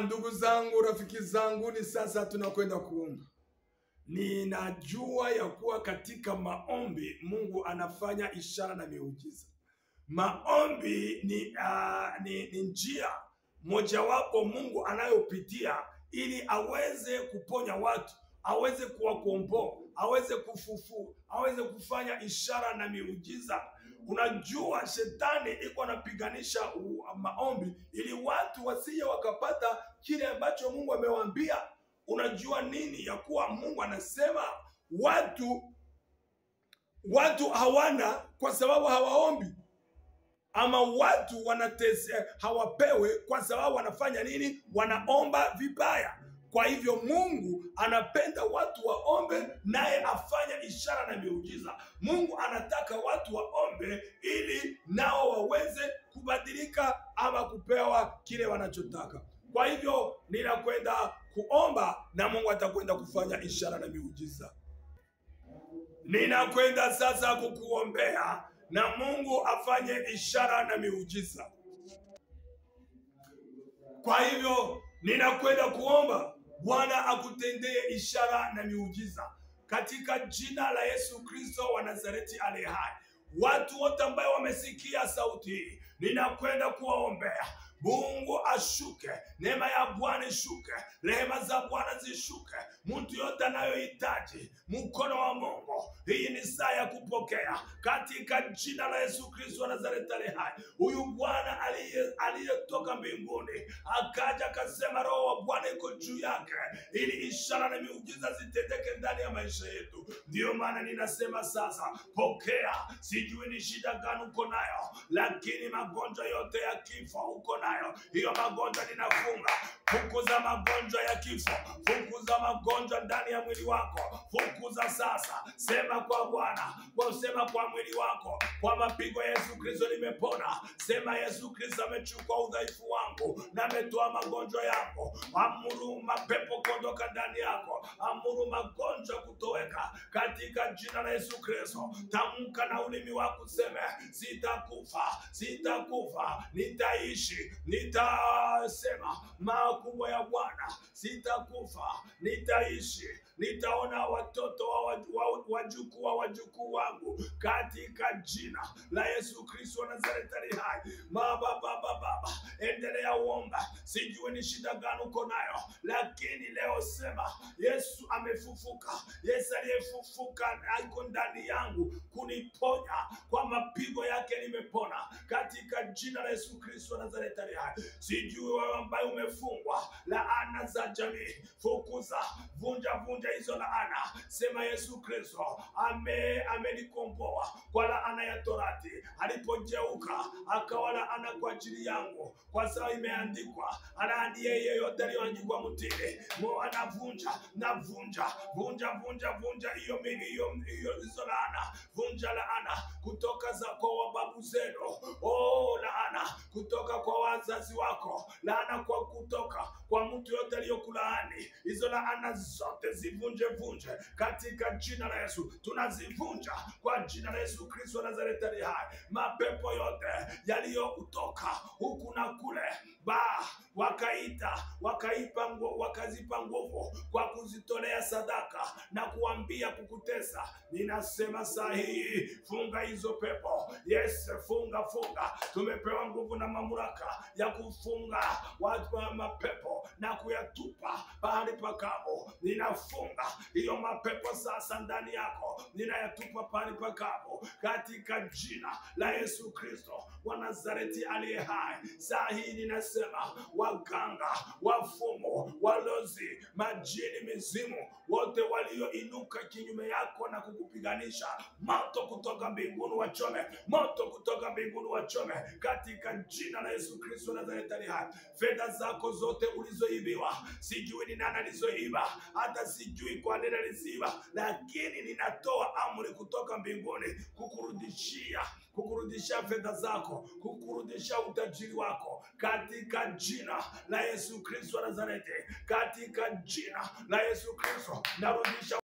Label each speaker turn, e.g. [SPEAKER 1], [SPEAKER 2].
[SPEAKER 1] Ndugu zangu, rafiki zangu, ni sasa tunakwenda kuomba. Ninajua ya kuwa katika maombi Mungu anafanya ishara na miujiza. Maombi ni njia mojawapo Mungu anayopitia ili aweze kuponya watu, aweze kuwakomboa, aweze kufufua, aweze kufanya ishara na miujiza. Unajua shetani iko anapiganisha maombi ili watu wasije wakapata kile ambacho Mungu amewaambia. Unajua nini? Ya kuwa Mungu anasema watu hawana kwa sababu hawaombi, ama watu hawapewe kwa sababu wanafanya nini? Wanaomba vibaya. Kwa hivyo Mungu anapenda watu waombe, naye afanya ishara na miujiza. Mungu anataka watu waombe ili nao waweze kubadilika ama kupewa kile wanachotaka. Kwa hivyo ninakwenda kuomba na Mungu atakwenda kufanya ishara na miujiza. Ninakwenda sasa kukuombea na Mungu afanye ishara na miujiza. Kwa hivyo ninakwenda kuomba Bwana akutendee ishara na miujiza katika jina la Yesu Kristo wa Nazareti aliye hai. Watu wote ambao wamesikia sauti hii, ninakwenda kuwaombea. Mungu ashuke, neema ya Bwana ishuke, rehema za Bwana zishuke. Mtu yote anayohitaji mkono wa Mungu, hii ni saa ya kupokea katika jina la Yesu Kristo wa Nazareti aliye hai. Huyu Bwana aliyetoka mbinguni akaja akasema Roho wa Bwana iko juu yake ili ishara na miujiza zitendeke ndani ya maisha yetu. Ndio maana ninasema sasa, pokea. Sijui ni shida gani uko nayo, lakini magonjwa yote ya kifo uko nayo, hiyo magonjwa ninafunga. Fukuza magonjwa ya kifo, fukuza magonjwa ndani ya mwili wako, fukuza sasa. Sema kwa Bwana, sema kwa mwili wako, kwa mapigo ya Yesu Kristo nimepona. Sema Yesu Kristo amechukua udhaifu wangu na ametoa magonjwa yangu. Amuru mapepo kuondoka ndani yako, amuru magonjwa kutoweka katika jina la Yesu Kristo. Tamka na ulimi wako useme, sitakufa, sitakufa, nitaishi. Nitasema makubwa ya Bwana, sitakufa, nitaishi. Nitaona watoto wajukuu wa wajukuu wangu katika jina la Yesu Kristo wa Nazareti aliye hai. Baba, endelea uomba. Sijui ni shida gani uko nayo, lakini leo sema Yesu amefufuka. Yesu aliyefufuka yuko ndani yangu kuniponya, kwa mapigo yake nimepona katika jina la Yesu Kristo wa Nazareti aliye hai. Sijui wewe ambaye umefungwa laana za jamii, fukuza, vunja hizo laana. Sema Yesu Kristo amenikomboa kwa laana ya torati, alipojeuka akawa laana kwa ajili yangu, kwa sababu imeandikwa, alaaniye yeyote aliyoandikwa mtini. Vunja hiyo hizo laana. Vunja laana kutoka kwa wababu zenu. Laana kutoka kwa wazazi wako, laana kwa kutoka kwa mtu yote aliyokulaani. Hizo laana zote zivunje katika jina la Yesu. Tunazivunja kwa jina la Yesu Kristo wa Nazareti aliye hai. Mapepo yote yaliyokutoka huku na kule, wakazipa nguvu kwa kuzitolea sadaka na kuambia kukutesa. Ninasema sahihi, funga hizo pepo. Yes, funga. Tumepewa nguvu na mamlaka ya kufunga watu wa mapepo na kuyatupa pahali pakavu. Ninafunga hiyo mapepo sasa ndani yako, ninayatupa pahali pakavu katika jina la Yesu Kristo wa Nazareti aliye hai. Saa hii ninasema waganga, wafumu, walozi, majini, mizimu, wote walioinuka kinyume yako na kukupiganisha, moto kutoka mbinguni wachome, moto kutoka mbinguni wachome katika jina la Yesu Kristo wa Nazareti aliye hai. Fedha zako zote ulizoibiwa, sijui ni nani alizoiba, hata sijui kwa nini aliziba, lakini ninatoa amri kutoka mbinguni kukurudishia fedha zako, kukurudishia utajiri wako katika jina la Yesu Kristo wa Nazareti. Katika jina la Yesu Kristo narudisha